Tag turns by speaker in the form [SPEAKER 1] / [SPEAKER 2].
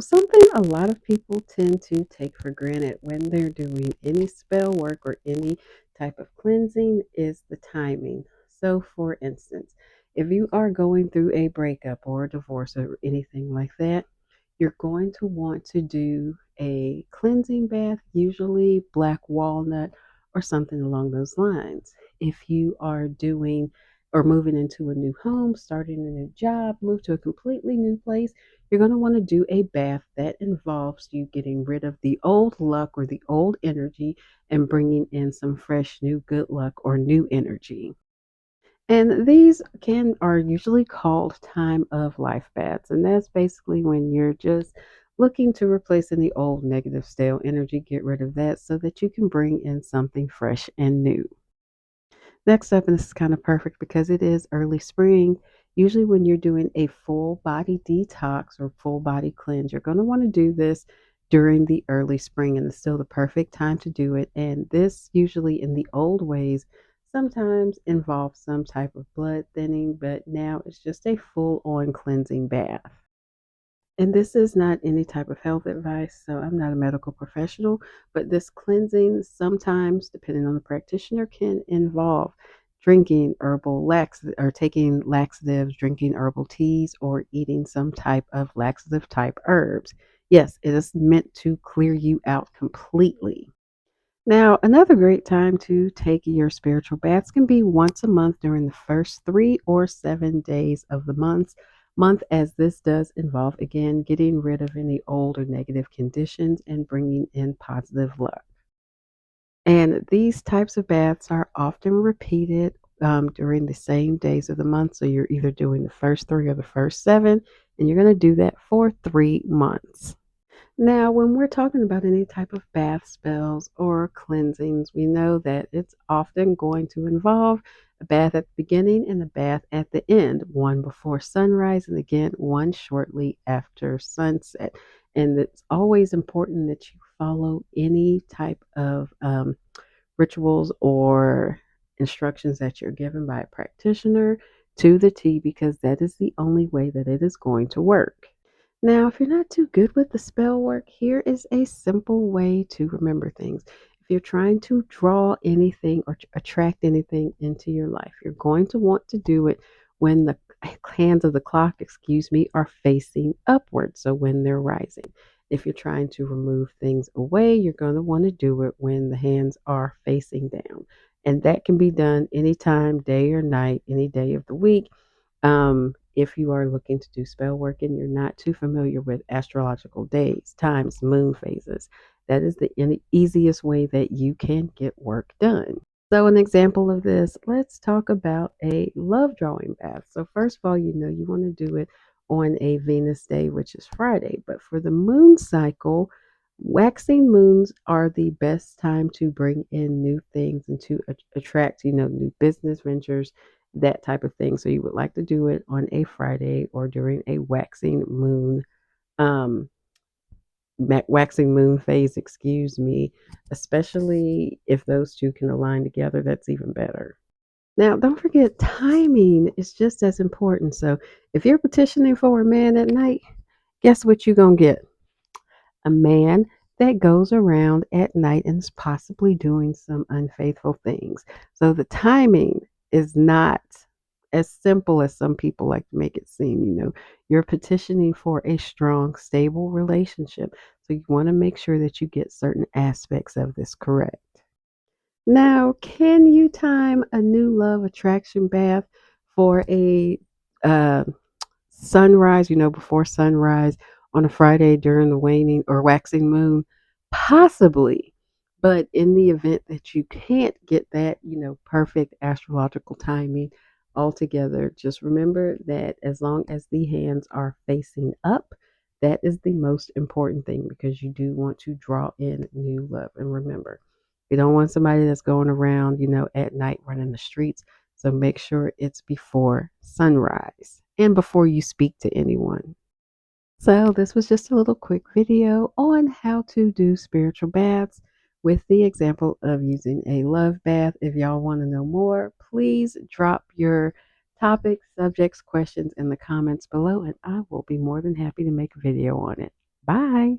[SPEAKER 1] something a lot of people tend to take for granted when they're doing any spell work or any type of cleansing is the timing. So, for instance, if you are going through a breakup or a divorce or anything like that, you're going to want to do a cleansing bath, usually black walnut or something along those lines. If you are doing or moving into a new home, starting a new job, move to a completely new place, you're going to want to do a bath that involves you getting rid of the old luck or the old energy and bringing in some fresh new good luck or new energy. And these can are usually called time of life baths. And that's basically when you're just looking to replace any old negative stale energy, get rid of that so that you can bring in something fresh and new. Next up, and this is kind of perfect because it is early spring. Usually, when you're doing a full body detox or full body cleanse, you're going to want to do this during the early spring, and it's still the perfect time to do it. And this, usually in the old ways, sometimes involves some type of blood thinning, but now it's just a full on cleansing bath. And this is not any type of health advice, so I'm not a medical professional, but this cleansing sometimes, depending on the practitioner, can involve drinking herbal lax or taking laxatives, drinking herbal teas, or eating some type of laxative type herbs. Yes, it is meant to clear you out completely. Now, another great time to take your spiritual baths can be once a month during the first 3 or 7 days of the month, as this does involve again getting rid of any old or negative conditions and bringing in positive luck. And these types of baths are often repeated during the same days of the month. So you're either doing the first three or the first seven, and you're going to do that for 3 months. Now, when we're talking about any type of bath spells or cleansings, we know that it's often going to involve a bath at the beginning and a bath at the end, one before sunrise and again one shortly after sunset. And it's always important that you follow any type of rituals or instructions that you're given by a practitioner to the T because that is the only way that it is going to work. Now, if you're not too good with the spell work, here is a simple way to remember things. If you're trying to draw anything or attract anything into your life, you're going to want to do it when the hands of the clock, excuse me, are facing upward, so when they're rising. If you're trying to remove things away, you're going to want to do it when the hands are facing down. And that can be done anytime, day or night, any day of the week. If you are looking to do spell work and you're not too familiar with astrological days, times, moon phases, that is the easiest way that you can get work done. So, an example of this, let's talk about a love drawing bath. So, first of all, you want to do it on a Venus day, which is Friday. But for the moon cycle, waxing moons are the best time to bring in new things and to attract, new business ventures, that type of thing. So, you would like to do it on a Friday or during a um, waxing moon phase, excuse me, especially if those two can align together, that's even better. Now, don't forget timing is just as important. So, if you're petitioning for a man at night, guess what you're going to get? A man that goes around at night and is possibly doing some unfaithful things. So, the timing is not as simple as some people like to make it seem. You're petitioning for a strong, stable relationship. So, you want to make sure that you get certain aspects of this correct. Now, can you time a new love attraction bath for a uh, sunrise, before sunrise on a Friday during the waning or waxing moon? Possibly. But in the event that you can't get that, perfect astrological timing altogether, just remember that as long as the hands are facing up, that is the most important thing because you do want to draw in new love. And remember, you don't want somebody that's going around, at night running the streets. So make sure it's before sunrise and before you speak to anyone. So this was just a little quick video on how to do spiritual baths with the example of using a love bath. If y'all want to know more, please drop your topics, subjects, questions in the comments below, and I will be more than happy to make a video on it. Bye.